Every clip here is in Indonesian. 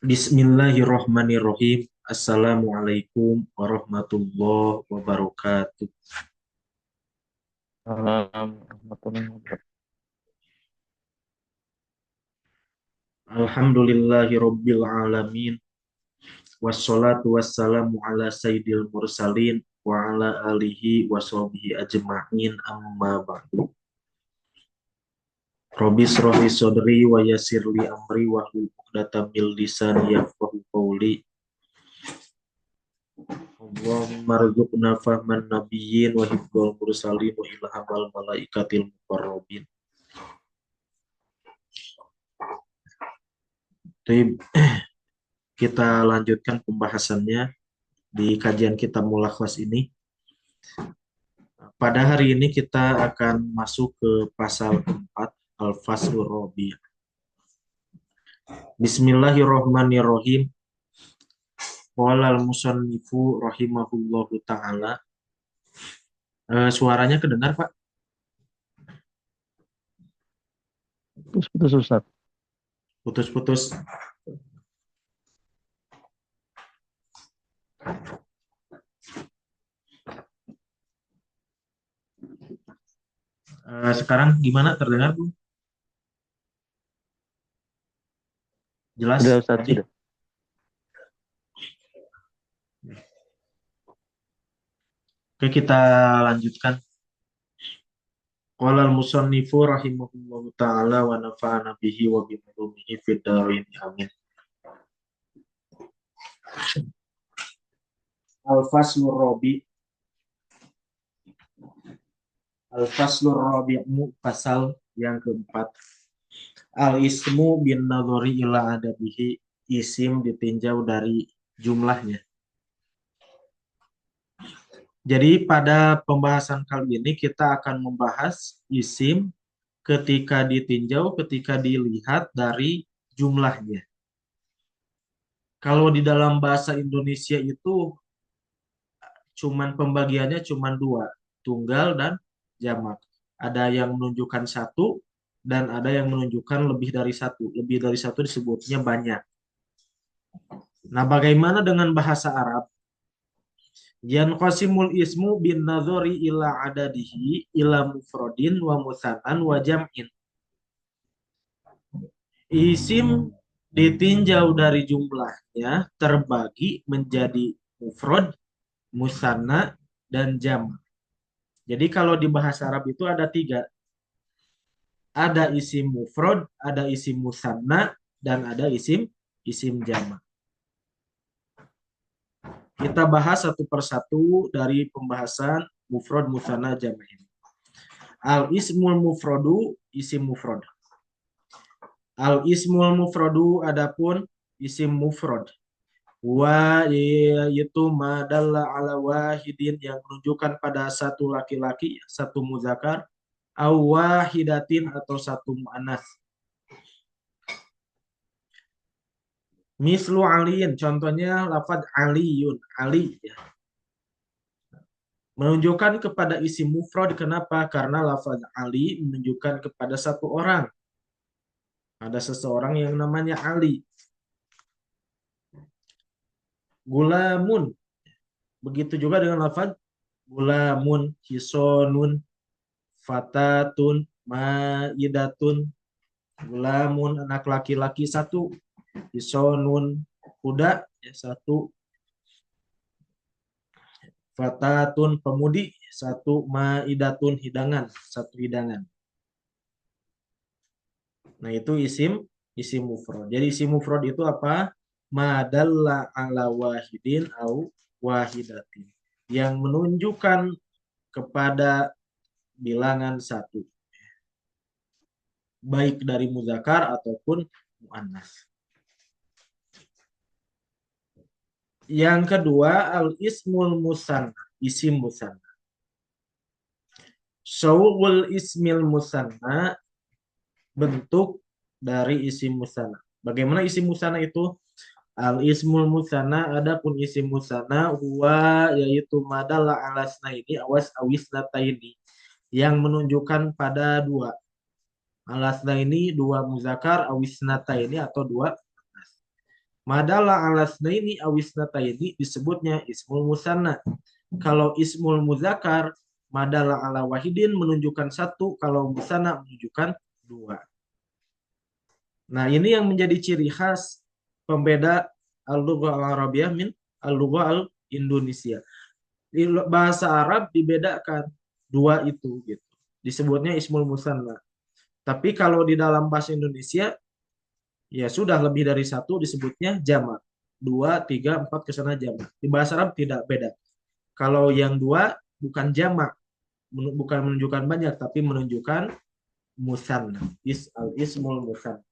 Bismillahirrahmanirrahim. Assalamualaikum warahmatullahi wabarakatuh. Warahmatullahi wabarakatuh. Alhamdulillahi rabbil alamin. Wassalatu wassalamu ala sayyidil mursalin wa ala alihi wa sahbihi ajma'in amma ba'du. Rabbi shrahli sadri wa yassirli amri wa hlul 'uqdatam min lisani yafqahu qawli. Allahumma rzuqna fahman nabiyyin wa hifdzal mursalin wa ilhamal malaikatil muqarrabin. Baik, kita lanjutkan pembahasannya di kajian kitab Mulakhas ini. Pada hari ini kita akan masuk ke pasal keempat, Al-Faslur Rabi'. Bismillahirrahmanirrahim. Qala al-musannifu rahimahullahu ta'ala. Suaranya kedengar, Pak? Putus-putus Ustaz. Putus-putus. Sekarang gimana, terdengar, Bu? Jelas Sudah Ustaz, tadi? sudah. Oke, kita lanjutkan. Qala al-musannifu rahimahullahu ta'ala wa nafa'ana bihi wa bimulumihi fid dharain amin. Al-Faslur Rabi'. Al-Faslur Rabi'mu pasal yang keempat. Al-ismu bin nadhari ila adabihi, isim ditinjau dari jumlahnya. Jadi pada pembahasan kali ini kita akan membahas isim ketika ditinjau, ketika dilihat dari jumlahnya. Kalau di dalam bahasa Indonesia itu pembagiannya cuman dua, tunggal dan jamak. Ada yang menunjukkan satu dan ada yang menunjukkan lebih dari satu. Lebih dari satu disebutnya banyak. Nah, bagaimana dengan bahasa Arab? Yanqasimul ismu bin nadhari ila adadihi ila mufrodin wa musannan wa jam'in. Isim ditinjau dari jumlahnya terbagi menjadi mufrod, musanna, dan jam'. Jadi kalau di bahasa Arab itu ada tiga. Ada isim mufrod, ada isim musanna, dan ada isim jama'. Kita bahas satu persatu dari pembahasan mufrod, musanna, jama' ini. Al ismul mufrodu, isim mufrod. Al ismul mufrodu adapun isim mufrod. Wa yaitu madalla ala wahidin yang menunjukkan pada satu laki-laki, satu muzakar, au wahidatin atau satu muannas. Mislu aliin, contohnya lafaz aliyun, ali ya. Menunjukkan kepada isim mufrad, kenapa? Karena lafaz ali menunjukkan kepada satu orang. Ada seseorang yang namanya Ali. Gulamun, begitu juga dengan lafaz gulamun, hisonun, fatatun, maidatun. Gulamun, anak laki-laki satu. Hisonun, kuda ya, satu. Fatatun, pemudi satu. Maidatun, hidangan, satu hidangan. Nah, itu isim mufrad. Jadi isim mufrad itu apa? Madalla ala wahidin au wahidatin. Yang menunjukkan kepada bilangan satu. Baik dari muzakar ataupun muannas. Yang kedua, al-ismul musanna, isim musanna. Syawul ismil musanna, bentuk dari isim musanna. Bagaimana isim musanna itu? Al ismul musanna, adapun isim musanna huwa yaitu madalla alasna ini awas awisnata ini yang menunjukkan pada dua. Alasna ini dua muzakar, awisnata ini atau dua muannas. Madalla ala tsnaini awisnataini disebutnya ismul musanna. Kalau ismul muzakkar madalla ala wahidin menunjukkan satu, kalau musanna menunjukkan dua. Nah, ini yang menjadi ciri khas pembeda al-lughah al-arabiyah min al-lughah al-Indonesia. Di bahasa Arab dibedakan dua itu gitu. Disebutnya ismul musanna. Tapi kalau di dalam bahasa Indonesia ya sudah lebih dari satu disebutnya jamak. Dua, tiga, empat ke sana jamak. Di bahasa Arab tidak beda. Kalau yang dua bukan jamak, bukan menunjukkan banyak, tapi menunjukkan musanna. Ismul musanna.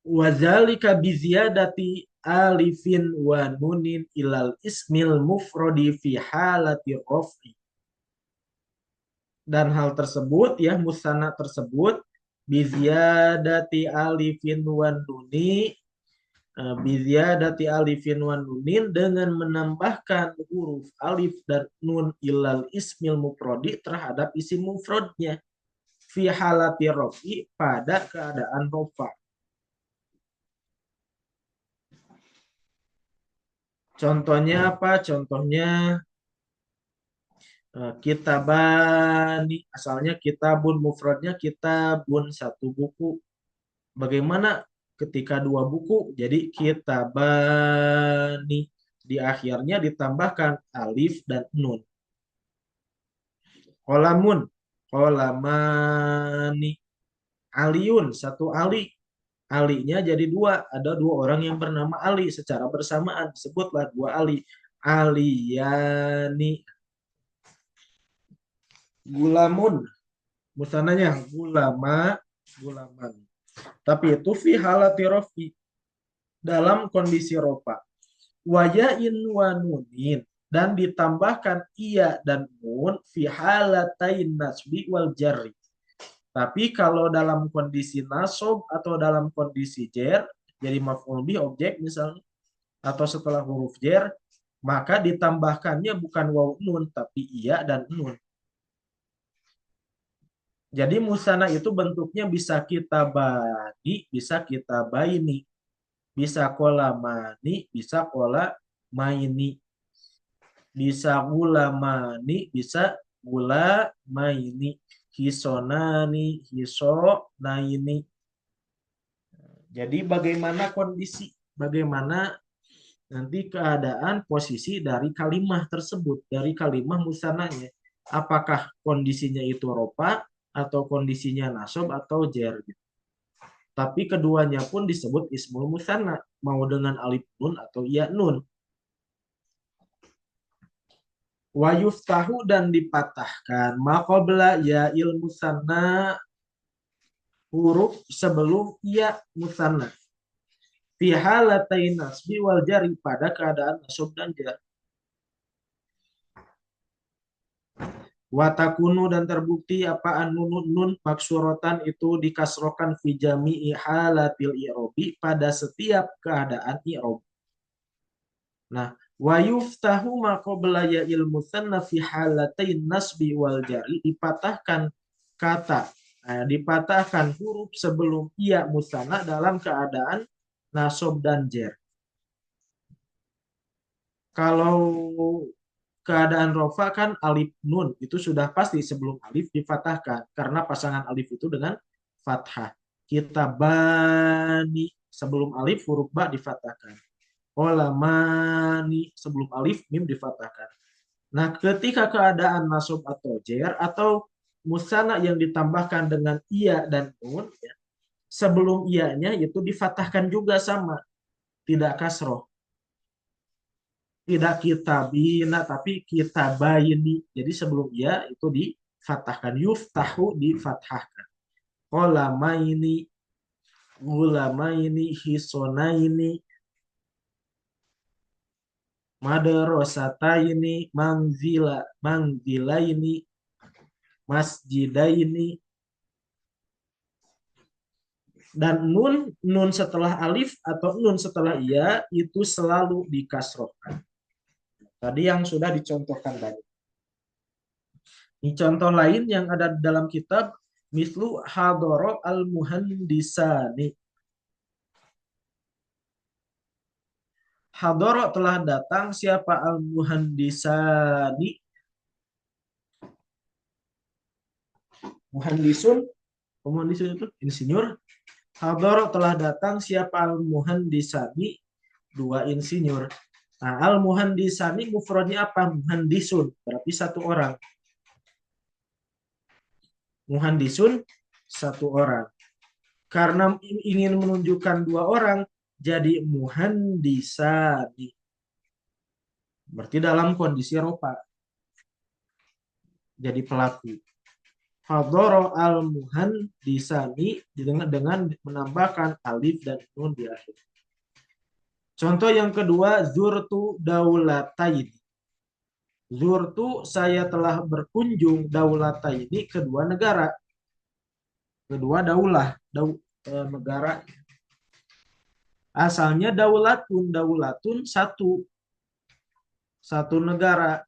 Wadzalika biziyadati alifin wa nunin ilal ismil mufrodi fi halati raf'i. Dan hal tersebut ya musanna tersebut biziyadati alifin wa nuni biziyadati alifin wa nunin dengan menambahkan huruf alif dan nun ilal ismil mufrodi terhadap isim mufrodnya fi halati raf'i pada keadaan rafa. Contohnya apa? Contohnya kitabani, asalnya kitabun, mufradnya kitabun, satu buku. Bagaimana ketika dua buku? Jadi kitabani, di akhirnya ditambahkan alif dan nun. Kolamun, kolamani, aliun, satu ali. Alinya jadi dua, ada dua orang yang bernama Ali secara bersamaan, sebutlah dua Ali. Aliyani. Gulamun, musananya gulama, gulaman. Tapi itu fi halati rofi, dalam kondisi rofa. Wayain wa nunin, dan ditambahkan iya dan nun fi halatain nasbi wal jarri. Tapi kalau dalam kondisi nasob atau dalam kondisi jer, jadi maf'ul bih objek misalnya, atau setelah huruf jer, maka ditambahkannya bukan waw nun tapi iya dan nun. Jadi musana itu bentuknya bisa kita bani, bisa kita baini, bisa kola mani, bisa kola maini, bisa gula mani, bisa gula maini, hisonani, hiso naini. Jadi bagaimana kondisi, bagaimana nanti keadaan posisi dari kalimah tersebut, dari kalimah musananya. Apakah kondisinya itu ropa atau kondisinya nasob atau jer. Tapi keduanya pun disebut ismul musanna, mau dengan alif nun atau ya nun. Wa yuftahu, dan dipatahkan maqabla ya il musanna, huruf sebelum ya musanna. Fi halatain nasbi wal jari, pada keadaan nasab dan jar. Watakunu, dan terbukti apaan nun maksuratan itu dikasrokan fi jami'i halatil i'robi, pada setiap keadaan i'rob. Nah, wa yuftahu ma qabla ya'il musanna fi halatain nasbi wal jari, dipatahkan kata, dipatahkan huruf sebelum iya musanna dalam keadaan nasab dan jer. Kalau keadaan rofa kan alif nun itu sudah pasti sebelum alif difatahkan karena pasangan alif itu dengan fathah. Kita bani sebelum alif huruf ba difatahkan. Olamani sebelum alif mim difatahkan. Nah, ketika keadaan nasab atau jer atau musana yang ditambahkan dengan iya dan nun, ya, sebelum iyanya itu difatahkan juga sama, tidak kasroh. Tidak kita bina tapi kita bayini. Jadi sebelum ya itu difatahkan, yuftahu difathahkan. Qolamaini, gulamaini, hisonaini, madrasataini, mangzilaini, masjidaini. Dan nun setelah alif atau nun setelah iya itu selalu dikasrohkan. Tadi yang sudah dicontohkan tadi. Ini contoh lain yang ada di dalam kitab mislu hadoro al-muhandisani. Hadoro telah datang siapa al-muhandisani. Muhandisun, muhandisun itu insinyur. Hadoro telah datang siapa al-muhandisani, dua insinyur. Nah, al-muhandisani mufradnya apa? Muhandisun, berarti satu orang. Muhandisun, satu orang. Karena ingin menunjukkan dua orang, jadi muhandisani. Berarti dalam kondisi ropa. Jadi pelaku. Hadoro al-muhandisani dengan menambahkan alif dan nun di akhir. Contoh yang kedua, zurtu daulataini. Zurtu, saya telah berkunjung daulataini, kedua negara. Kedua daulah, negara. Asalnya daulatun satu negara.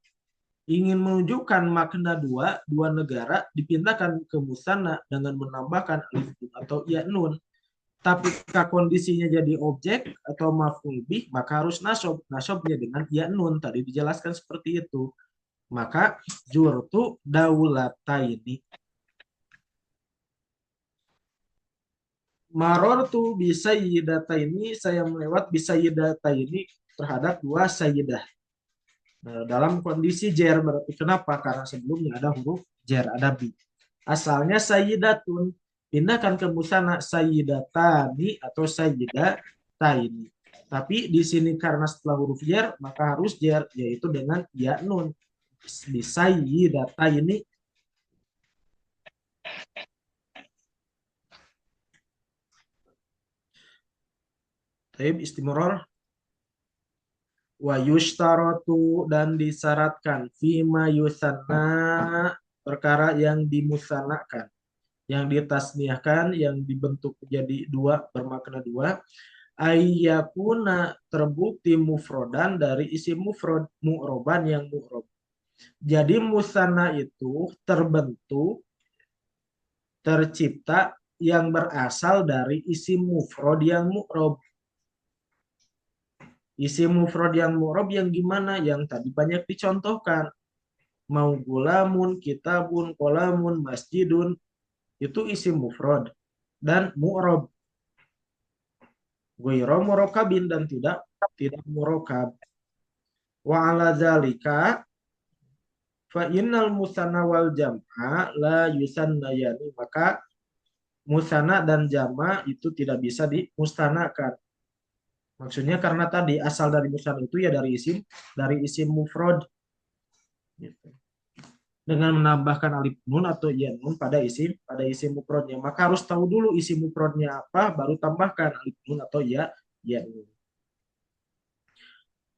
Ingin menunjukkan makna dua negara, dipindahkan ke musanna dengan menambahkan alif atau ya nun. Tapi jika kondisinya jadi objek atau maf'ul bih, maka harus nasob. Nasobnya dengan ya nun, tadi dijelaskan seperti itu. Maka zurtu daulataini. Marortu bisayyidataini, saya melewat bisayyidataini terhadap dua sayyidah. Nah, dalam kondisi jer berarti kenapa? Karena sebelumnya ada huruf jer, ada bi. Asalnya sayyidatun, pindahkan ke musana sayyidatani atau sayyidataini. Tapi di sini karena setelah huruf jer maka harus jer, yaitu dengan ya nun. Bisayyidataini. Taib istimror. Wa yushtaratu, dan disyaratkan fima yusanna, perkara yang dimusanakan, yang ditasniahkan, yang dibentuk jadi dua, bermakna dua. Ayyakuna, terbukti mufrodan, dari isi mufrod, mu'roban yang mu'rob. Jadi musanna itu terbentuk, tercipta yang berasal dari isi mufrod yang mu'rob. Isi mufrad yang mu'rab yang gimana? Yang tadi banyak dicontohkan. Mau gulamun, kitabun, kolamun, masjidun. Itu isi mufrad dan mu'rab. Ghairu murokabin, dan tidak murokab. Wa ala dzalika fa innal musanna wal jam'a la yusannayani. Maka musanna dan jama itu tidak bisa dimustanakan. Maksudnya karena tadi asal dari musanna itu ya dari isim mufrad. Gitu. Dengan menambahkan alif nun atau ya nun pada isim mufradnya, maka harus tahu dulu isim mufradnya apa, baru tambahkan alif nun atau ya nun.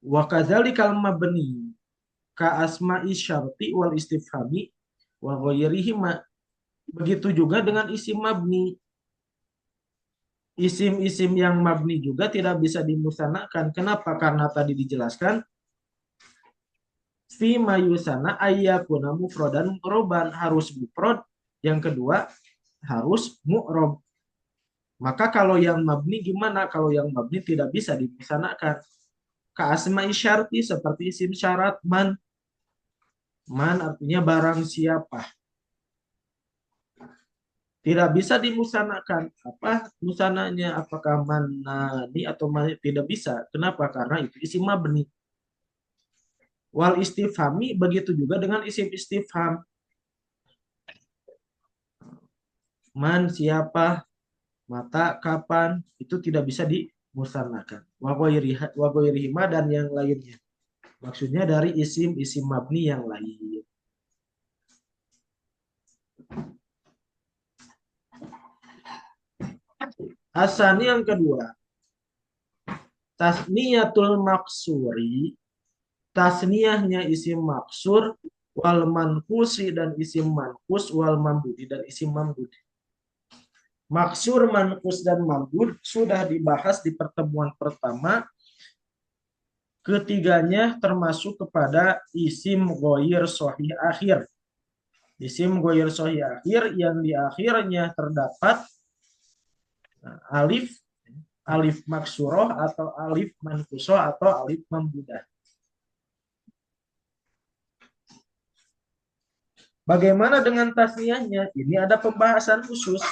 Wa kadzalikal mabni ka asma'i syarti wal istifhami wa ghairihima. Begitu juga dengan isim mabni. Isim-isim yang mabni juga tidak bisa dimusanakan. Kenapa? Karena tadi dijelaskan fi mayusana ayyakuna mufradan mu'roban, harus mufrad, yang kedua harus mu'rob. Maka kalau yang mabni gimana? Kalau yang mabni tidak bisa dimusanakan. Ka asma'i syarti, seperti isim syarat man. Man artinya barang siapa. Tidak bisa dimusanakan. Apa musananya? Apakah manani atau mani? Tidak bisa. Kenapa? Karena itu isim mabni. Wal istifhami, begitu juga dengan isim istifham. Man siapa, mata kapan, itu tidak bisa dimusanakan. Wa ghairihima, dan yang lainnya. Maksudnya dari isim mabni yang lain. Asani yang kedua, tasniyatul maksuri, tasniyahnya isim maksur, wal mankusi, dan isim mankus, wal mambudi, dan isim mambudi. Maksur, mankus, dan mambud sudah dibahas di pertemuan pertama. Ketiganya termasuk kepada isim ghair sahih akhir. Isim ghair sahih akhir yang di akhirnya terdapat alif alif maksuroh atau alif mankusoh atau alif membudah. Bagaimana dengan tasniahnya? Ini ada pembahasan khusus.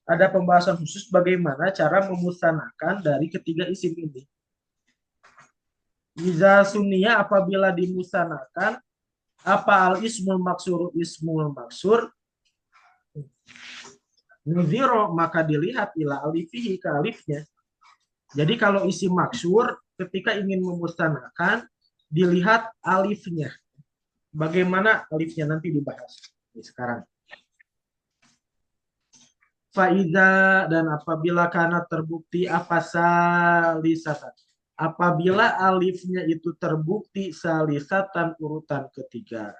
Ada pembahasan khusus bagaimana cara memusanakan dari ketiga isim ini. Iza sunia apabila dimusanakan, apa al ismul maksur nuziro, maka dilihat ila alifihi ke alifnya. Jadi kalau isim maksur ketika ingin memusanakan dilihat alifnya. Bagaimana alifnya nanti dibahas. Ini sekarang. Faiza dan apabila karena terbukti apa salisatan. Apabila alifnya itu terbukti salisatan urutan ketiga.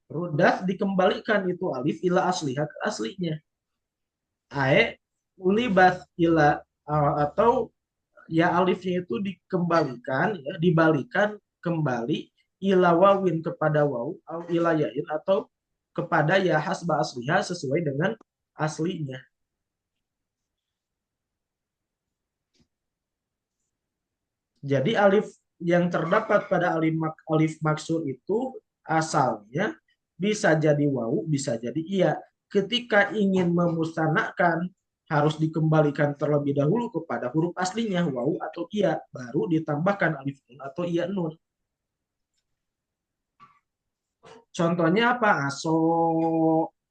Rudas dikembalikan itu alif ila asliha ke aslinya. Ae ulibas ila atau ya alifnya itu dikembalikan ya dibalikan kembali ila wawin kepada waw atau ila yain atau kepada ya hasba asliha sesuai dengan aslinya. Jadi alif yang terdapat pada alif maksur itu asalnya bisa jadi wawu, bisa jadi iya. Ketika ingin memusanakan harus dikembalikan terlebih dahulu kepada huruf aslinya wawu atau iya, baru ditambahkan alif nun atau iya nun. Contohnya apa? Aso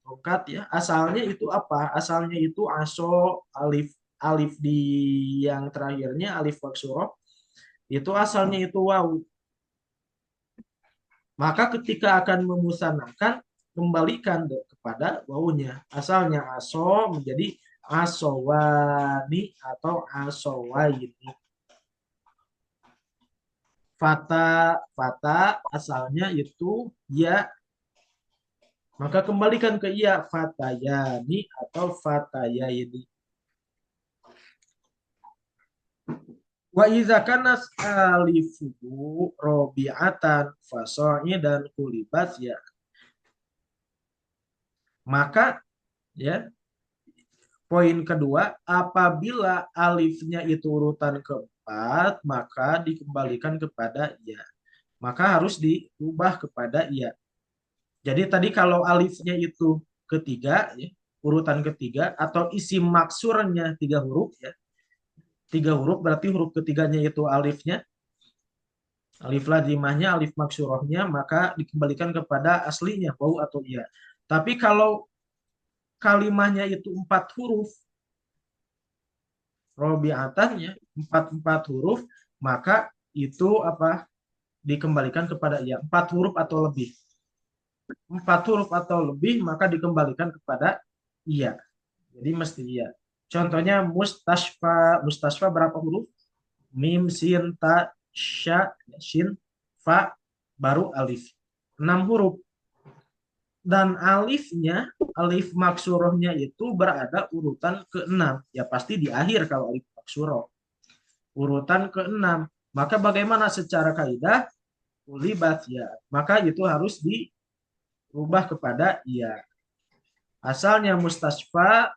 rokat ya. Asalnya itu apa? Asalnya itu aso alif alif di yang terakhirnya alif maksuroh itu asalnya itu wawu. Maka ketika akan memusanakan kembalikan kepada wawunya. Asalnya aso menjadi asowani atau asowaini. Fata fata asalnya itu ya, maka kembalikan ke ya fatayani atau fatayaini. Wa iza kana alifuhu robi'atan dan kulibat ya. Maka ya poin kedua, apabila alifnya itu urutan keempat, maka dikembalikan kepada ya. Maka harus diubah kepada ya. Jadi tadi kalau alifnya itu ketiga, ya, urutan ketiga, atau isim maksurnya tiga huruf, ya. Tiga huruf berarti huruf ketiganya itu alifnya, alif lazimahnya, alif maksurohnya, maka dikembalikan kepada aslinya, wawu atau iya. Tapi kalau kalimahnya itu empat huruf, robiatannya empat huruf, maka itu apa dikembalikan kepada iya. Empat huruf atau lebih. Empat huruf atau lebih, maka dikembalikan kepada iya. Jadi mesti iya. Contohnya mustasfa. Mustasfa berapa huruf? Mim, sin, ta, sya, shin, fa, baru alif. 6 huruf. Dan alifnya, alif maksurohnya itu berada urutan ke-6. Ya pasti di akhir kalau alif maksuroh. Urutan ke-6. Maka bagaimana secara kaidah? Ulibat ya. Maka itu harus dirubah kepada iya. Asalnya mustasfa,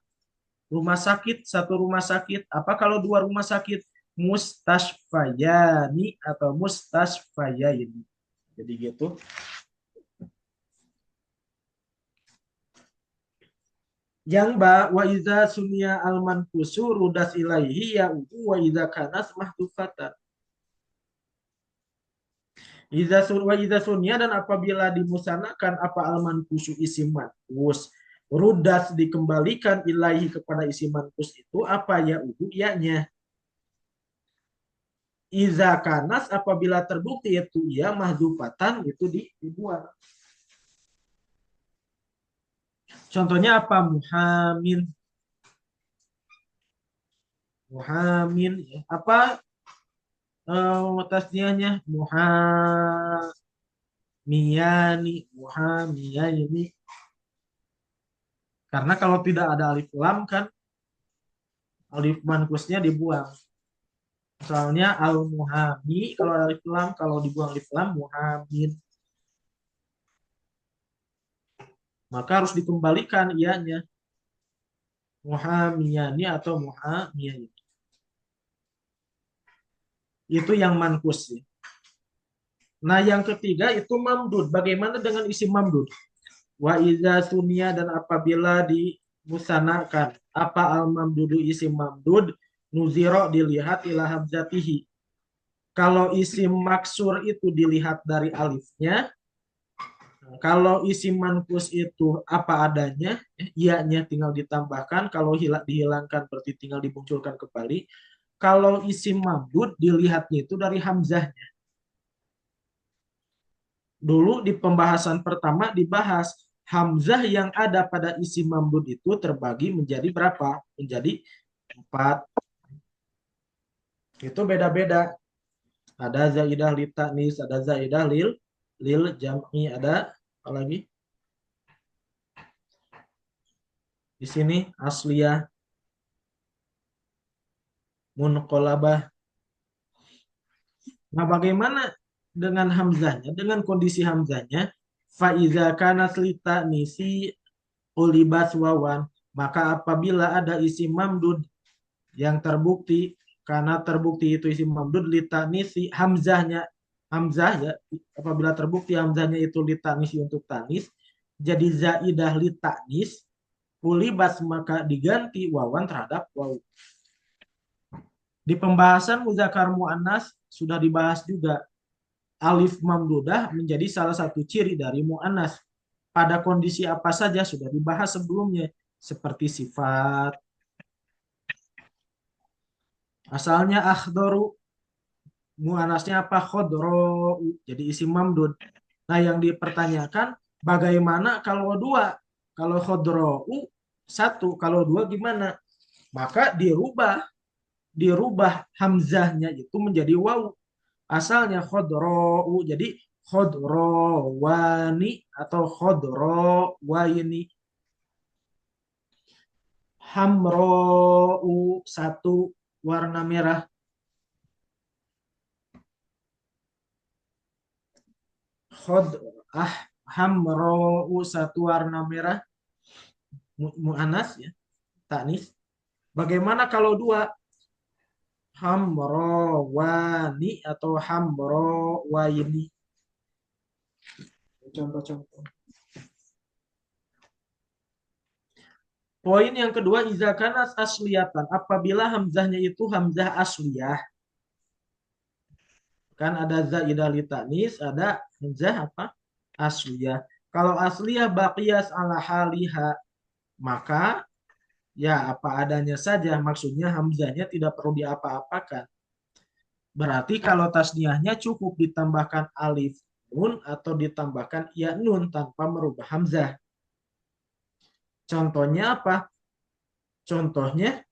rumah sakit, satu rumah sakit. Apa kalau dua rumah sakit? Mustasfayani atau mustasfayaini. Jadi gitu. Yang wa iza sunya alman kusur rudas ilaihi ya wa iza kanas mahdufatan. Wa iza sunya dan apabila dimusanakan apa alman kusu isim mankus rudas dikembalikan ilaihi kepada isim mankus itu apa ya ya-nya. Iza kanas apabila terbukti itu ya mahdufatan itu dibuang. Contohnya apa? Muhamin. Muhamin. Ya. Apa tasniahnya? Muhamiyani. Muhamiyani. Karena kalau tidak ada alif lam kan alif mankusnya dibuang. Misalnya al-muhami kalau ada alif lam, kalau dibuang alif lam muhamin. Maka harus dikembalikan ianya. Muhamiyani atau muhamiyani. Itu yang mankus. Nah, yang ketiga itu mamdud. Bagaimana dengan isim mamdud? Wa idza sunia, dan apabila dimusanakan. Apa al mamdudu isim mamdud? Nuziro, dilihat ila hamzatihi. Kalau isim maksur itu dilihat dari alifnya, kalau isim mankus itu apa adanya, ianya tinggal ditambahkan, kalau dihilangkan berarti tinggal dimunculkan kembali. Kalau isim mamdud dilihatnya itu dari hamzahnya. Dulu di pembahasan pertama dibahas hamzah yang ada pada isim mamdud itu terbagi menjadi berapa? Menjadi 4. Itu beda-beda. Ada zaidah li ta'nis, ada zaidah lil jam'i, ada apa lagi? Di sini asliyah, munqalabah. Nah, bagaimana dengan hamzahnya? Dengan kondisi hamzahnya, fa iza kanat li ta'nisi ulibas wawan, maka apabila ada isim mamdud yang terbukti, karena terbukti itu isim mamdud litanisi hamzahnya, hamzah ya, apabila terbukti hamzahnya itu litanisi untuk tanis, jadi zaidah litanis ulibas, maka diganti wawan terhadap waw. Di pembahasan muzakkar muannas sudah dibahas juga, alif mamdudah menjadi salah satu ciri dari muannas. Pada kondisi apa saja sudah dibahas sebelumnya, seperti sifat. Asalnya akhdoru, muannasnya apa? Khodro, jadi isim mamdud. Nah, yang dipertanyakan bagaimana kalau dua? Kalau khodro satu, kalau dua gimana? Maka dirubah hamzahnya itu menjadi waw. Asalnya khodro, jadi khodro wani atau khodro waini. Hamro satu, warna merah. Khod hamro satu, warna merah, mu'anas ya, taknis. Bagaimana kalau dua? Hamro wani atau hamro waini. Contoh-contoh. Poin yang kedua, iza kanat asliyatan, apabila hamzahnya itu hamzah asliyah. Kan ada zaidah li ta'nis, ada hamzah apa? Asliyah. Kalau asliyah baqiyas ala haliha, maka ya apa adanya saja, maksudnya hamzahnya tidak perlu diapa-apakan. Berarti kalau tasniahnya cukup ditambahkan alif nun atau ditambahkan ya nun tanpa merubah hamzah. Contohnya apa? Contohnya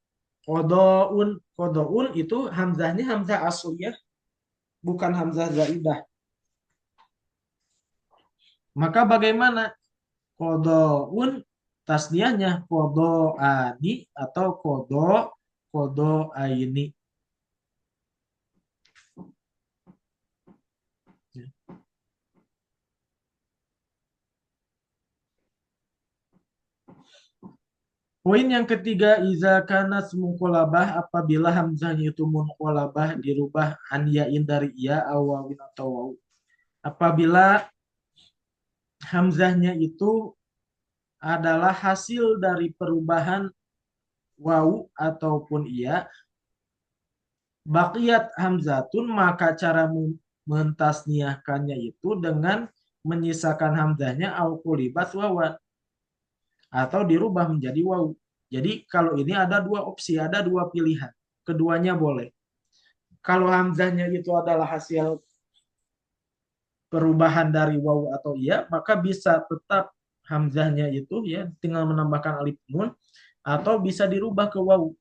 kodoun. Kodoun itu hamzahnya hamzah asliyah, bukan hamzah zaidah. Maka bagaimana? Kodoun tasniahnya kodoani atau kodoaini. Poin yang ketiga, iza kana munqalabah, apabila hamzahnya itu munqalabah dirubah an yain dari ya awawin atau waw. Apabila hamzahnya itu adalah hasil dari perubahan waw ataupun iya, baqiyat hamzatun, maka cara mentasniahkannya itu dengan menyisakan hamzahnya au qulibat wawan, atau dirubah menjadi waw. Jadi kalau ini ada dua opsi, ada dua pilihan. Keduanya boleh. Kalau hamzahnya itu adalah hasil perubahan dari waw atau iya, maka bisa tetap hamzahnya itu ya tinggal menambahkan alif nun, atau bisa dirubah ke waw.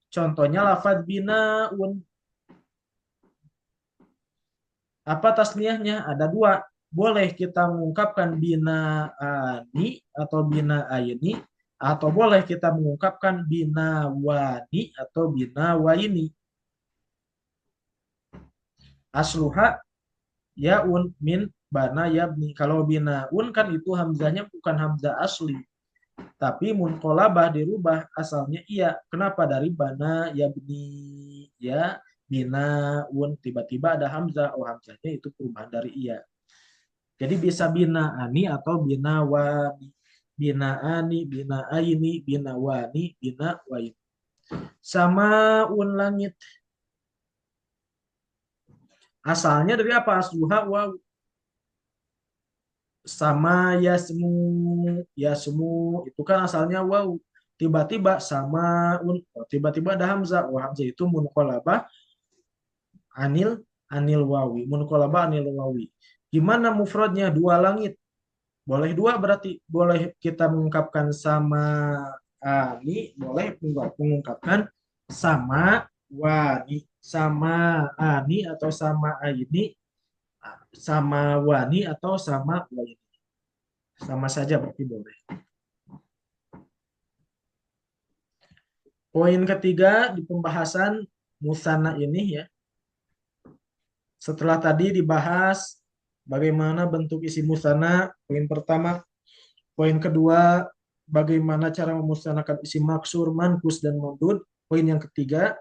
Contohnya lafaz binaun. Apa tasniahnya? Ada dua. Boleh kita mengungkapkan binaani atau binaaini, atau boleh kita mengungkapkan binawani atau binawaini. Asluha yaun min bana yabni. Kalau binaun kan itu hamzahnya bukan hamzah asli, tapi munqalabah dirubah, asalnya iya. Kenapa? Dari bana yabni ya, binaun, tiba-tiba ada hamzah, oh hamzahnya itu perubahan dari iya. Jadi bisa binaani atau binawani. Binaani, binaaini, binawani, binawain. Sama un langit. Asalnya dari apa? Asluha waw. Sama yasmu. Yasmu itu kan asalnya waw. Tiba-tiba sama un. Oh, tiba-tiba ada hamzah. Oh, hamzah itu munqalabah anil anil wawi. Munqalabah anil wawi. Gimana mufradnya? Dua langit. Boleh dua berarti. Boleh kita mengungkapkan sama ani, boleh mengungkapkan sama wani. Sama ani atau sama aini, sama wani atau sama waini. Sama saja berarti boleh. Poin ketiga di pembahasan musana ini ya. Setelah tadi dibahas bagaimana bentuk isi musana, poin pertama. Poin kedua, bagaimana cara memusanakan isi maksur, mankus, dan mamdud. Poin yang ketiga,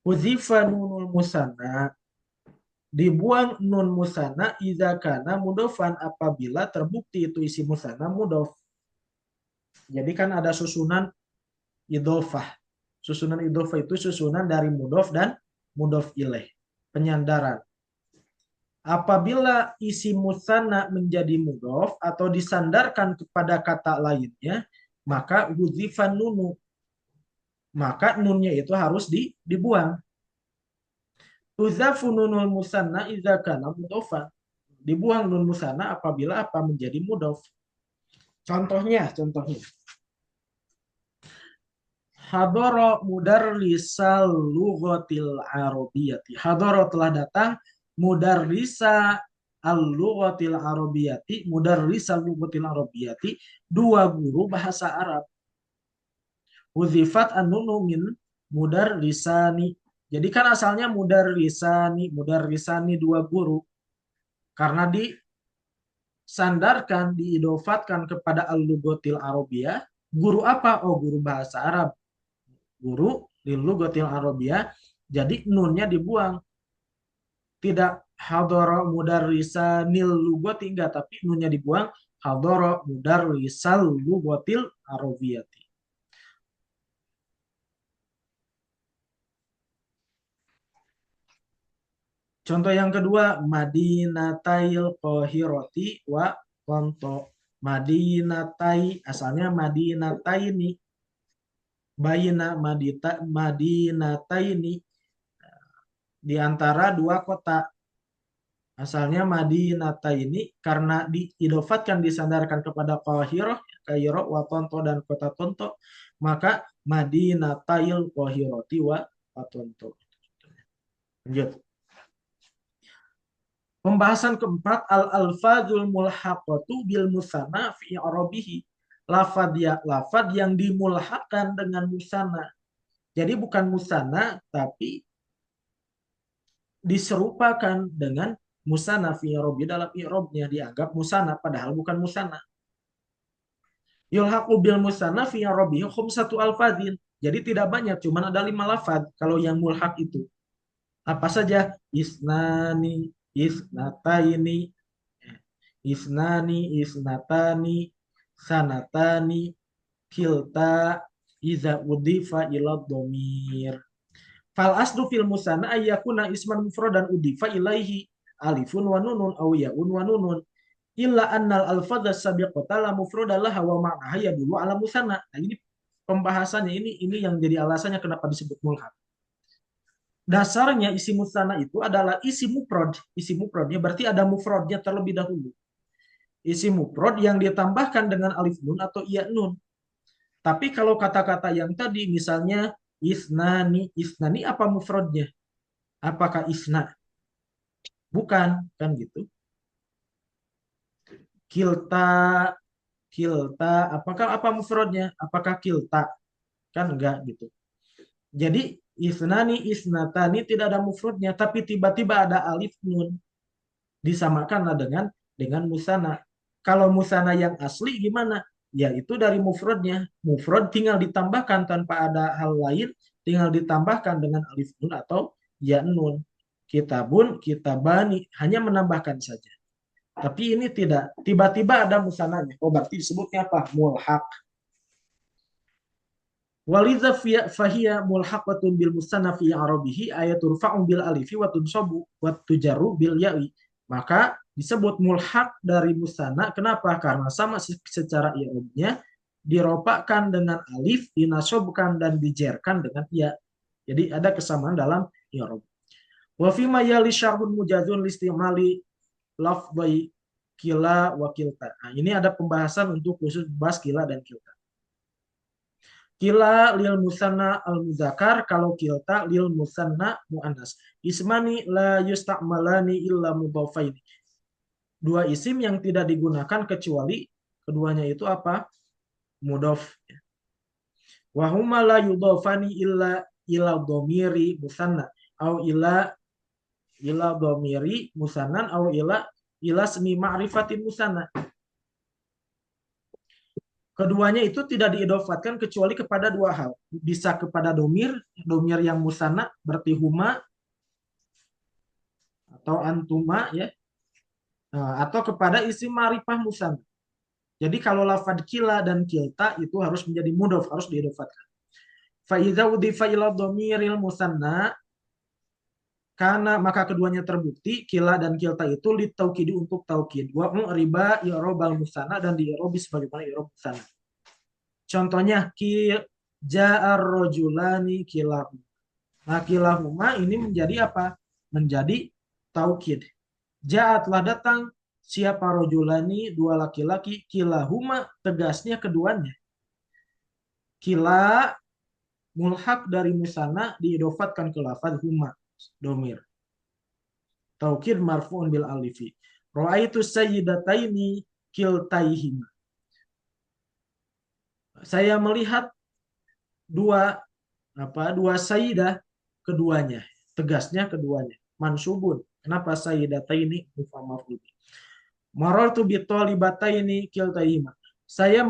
hudzifa nunul musana, dibuang nun musana idza kana mudofan apabila terbukti itu isi musana mudof. Jadi kan ada susunan idofah. Susunan idofah itu susunan dari mudof dan mudof ilaih. Penyandaran. Apabila isi musanna menjadi mudof atau disandarkan kepada kata lainnya, maka huzifan nunu. Maka nunnya itu harus dibuang. Uzafu nunul musanna idza kana mudofan. Dibuang nun musanna apabila apa menjadi mudof. Contohnya. Hadoro mudarrisal lughatil arabiyyati. Hadoro telah datang mudarrisa al-lughatil arabiyyati, mudarrisal lughatil arabiyyati, dua guru bahasa Arab. Huzifat an-nunu min mudarrisani. Jadi kan asalnya mudarrisani dua guru. Karena disandarkan, diidofatkan kepada al-lughatil arabiyyah, guru apa? Oh, guru bahasa Arab. Guru lil lughatil arabiyyah, jadi nunnya dibuang. Tidak hadara mudarrisanil lughati, enggak, tapi nunnya dibuang. Hadara mudarrisal lughatil arabiyyati. Contoh yang kedua, Madinatail Qahirati wa Konto. Madinatai, asalnya Madinataini. Bayina Madinataini, di antara dua kota. Asalnya Madinataini karena diidofatkan, disandarkan kepada Qahirah, Kairo, wa Tonto, dan kota Tonto, maka Madinatail Qahirati wa Tonto. Lanjut. Pembahasan keempat, al-alfadzul mulhaqatu bil musanna fi i'rabihi. Lafad yang dimulhaqkan dengan musanna. Jadi bukan musanna tapi diserupakan dengan musanna fi i'rabi, dalam i'rabnya dianggap musanna padahal bukan musanna. Yulhaqu bil musanna fi i'rabihi khamsatu alfadzin. Jadi tidak banyak, cuma ada 5 lafad kalau yang mulhaq itu. Apa saja? Isnani, isnataini, isnatani, sanatani, kilta, iza udifa ila dhamir. Fal aslu fil musanna ayyakuna isman mufradan udifa ilaihi alifun wa nunun aw yaun wa nunun. Illa annal alfadha sabiqata la mufrada laha wa ma'naha yadullu ala musanna. Nah, ini pembahasannya, ini yang jadi alasannya kenapa disebut mulhaq. Dasarnya isi musanna itu adalah isi mufrad. Isi mufradnya berarti ada mufradnya terlebih dahulu. Isi mufrad yang ditambahkan dengan alif nun atau iya nun. Tapi kalau kata-kata yang tadi misalnya isnani apa mufradnya? Apakah isna? Bukan, kan gitu. Kilta, apakah apa mufradnya? Apakah kilta? Kan enggak gitu. Jadi isnatani tidak ada mufradnya, tapi tiba-tiba ada alif nun. Disamakanlah dengan musana. Kalau musana yang asli gimana? Ya itu dari mufradnya. Mufrad tinggal ditambahkan tanpa ada hal lain, tinggal ditambahkan dengan alif nun atau ya nun. Kitabun, kitabani, hanya menambahkan saja. Tapi ini tidak, tiba-tiba ada musananya. Oh, berarti disebutnya apa? Mulhaq. Walidha fahiya mulhaqatun bil musanna fi arabihi ayatul fa'u bil alifi wa tunsabu wa tujaru bil ya'i. Maka disebut mulhaq dari musanna. Kenapa? Karena sama secara i'rabnya diropakkan dengan alif, dinasobkan dan dijerkan dengan ya. Jadi ada kesamaan dalam i'rab. Wa fi ma yali syarhun mujazun listimali lafdhi kila wa kilta. Nah, ini ada pembahasan untuk khusus bahas kila dan kilta. Kila lil musanna al muzakkar, kalau kilta lil musanna muannas. Ismani la yusta'malani illa mudhafaini. Dua isim yang tidak digunakan kecuali keduanya itu apa? Mudhaf. Wa huma la yudhafani illa dhamiri musanna au ila dhamiri musannan au ila smi ma'rifatin musanna. Keduanya itu tidak diidofatkan kecuali kepada dua hal. Bisa kepada domir yang musanna berarti huma atau antuma ya, atau kepada isim ma'rifah musanna. Jadi kalau lafad kila dan kilta itu harus menjadi mudhof, harus diidofatkan. Fa idza udhifa ila dhamiril musanna, karena maka keduanya terbukti kila dan kilta itu litaukidi untuk taukid wa mu'riba i'rabal musanna dan di'irabi sebagaimana i'rab musanna. Contohnya ja'ar rajulani kilahuma. Nah, kilahuma ini menjadi apa? Menjadi taukid. Ja'a telah datang siapa rajulani, dua laki-laki, kilahuma tegasnya keduanya. Kila mulhaq dari musanna diidofatkan ke lafaz huma domir. Taukid marfu'un bil alifi. Ra'aitu sayyidataini kiltaihima. Saya melihat dua sayyidah keduanya, tegasnya keduanya. Mansubun. Kenapa sayyidataini muf'ul maf'ul? Marartu bi talibataini kiltaihima. Saya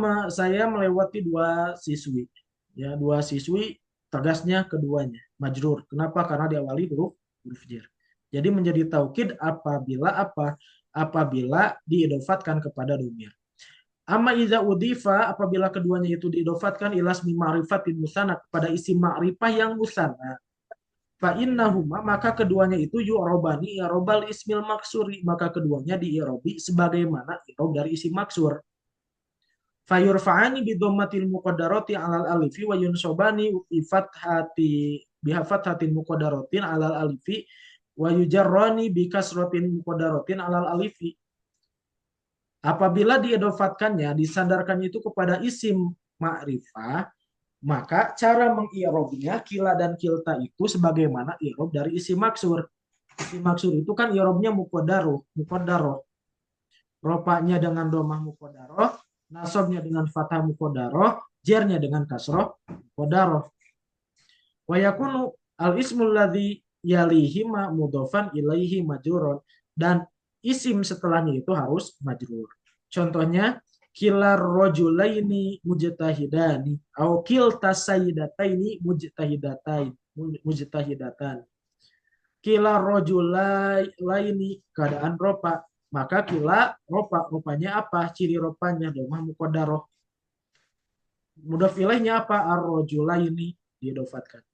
melewati dua siswi. Ya, dua siswi tegasnya keduanya. Majrur. Kenapa? Karena diawali huruf jar. Jadi menjadi taukid apabila diidofatkan kepada domir. Amma iza udhifa, apabila keduanya itu diidofatkan ilas mi ma'rifatin musanna, kepada isim ma'rifah yang musanna. Fa innahuma, maka keduanya itu yu'rabani i'rabal ismil maksuri, maka keduanya di'irobi sebagaimana i'rab dari isim maksur. Fa yurfa'ani bi dhammatil muqaddarati 'alal alifi wa yunsobani bi fathatin muqaddaratin 'alal alifi wa yujarrani bi kasratin muqaddaratin 'alal alifi. Apabila diedofatkannya, disandarkannya itu kepada isim ma'rifah, maka cara mengi'robnya kila dan kilta itu sebagaimana i'rob dari isim maksur. Isim maksur itu kan i'robnya muqaddaroh. Ropanya dengan domah muqaddaroh, nasabnya dengan fathah muqaddaroh, jernya dengan kasroh muqaddaroh. Wa yakunu al-ismul ladzi yalihima mudhofan ilaihi majrurun, dan isim setelahnya itu harus majrur. Contohnya kilar rojulaini mujtahidani atau kilta sayyidataini mujtahidatan. Kilar rojulaini keadaan ropa, maka kila ropanya apa? Ciri ropanya domah muqaddaroh. Mudhaf ilaihnya apa? Ar-rojulaini diofatkan.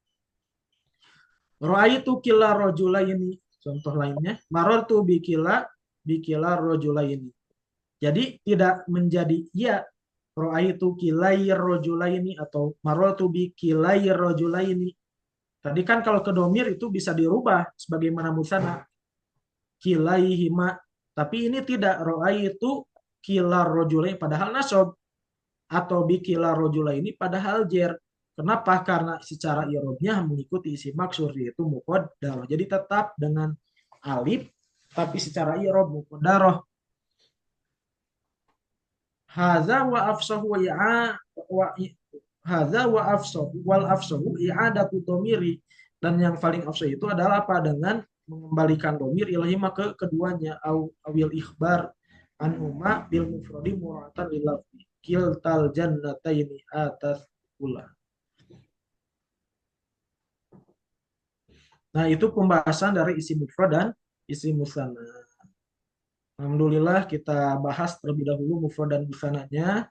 Ra'aitu kila rojulaini. Contoh lainnya, marartu bikila rojulaini. Jadi tidak menjadi ya ra'aitu kilair rojulaini atau marartu bikilair rojulaini. Tadi kan kalau ke domir itu bisa dirubah sebagaimana musanna kilaihima. Tapi ini tidak, ra'aitu kilar rojulaini padahal nasab atau bikilar rojulaini padahal jer. Kenapa? Karena secara i'rabnya mengikuti isim maksur yaitu muqaddar. Jadi tetap dengan alif tapi secara i'rab muqaddarah. Hadza wa afsahu wal afsahu i'adatu dhamiri, dan yang paling afsah itu adalah apa? Dengan mengembalikan domir ilahima ke keduanya au awil ikhbar anhuma bil mufradi muratan lil lafzi kiltal jannataini atas pula. Nah, itu pembahasan dari isim mufrad dan isim musanna. Alhamdulillah kita bahas terlebih dahulu mufrad dan musannanya.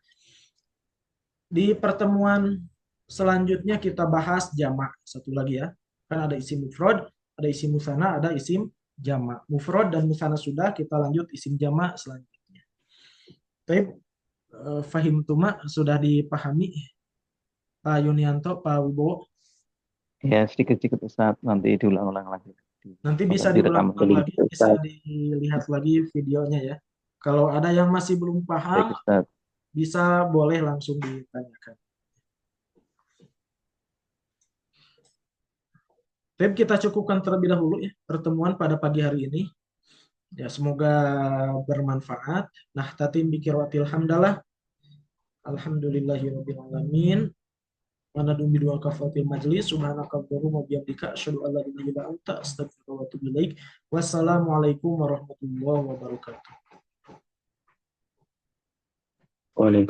Di pertemuan selanjutnya kita bahas jamak. Satu lagi ya. Kan ada isim mufrad, ada isim musanna, ada isim jamak. Mufrad dan musanna sudah, kita lanjut isim jamak selanjutnya. Baik, Fahim Tuma sudah dipahami Pak Yunianto, Pak Wibowo. Ya, sedikit-sedikit Ustaz, nanti diulang-ulang lagi. Nanti bisa Direkam diulang-ulang kembali lagi, bisa Ustaz. dilihat lagi videonya ya. Kalau ada yang masih belum paham, Baik Ustaz. bisa boleh langsung ditanyakan. Baik, kita cukupkan terlebih dahulu ya pertemuan pada pagi hari ini. Ya, semoga bermanfaat. Nah, tatim bikirwatil hamdalah. Alhamdulillahirabbil alamin. Wa nadum bidua kafatil majlis. Subhanakallahumma wa bihamdika asyhadu an la ilaha illa anta astaghfiruka wa atubu ilaik. Wassalamualaikum warahmatullahi wabarakatuh. Waalaikumsalam.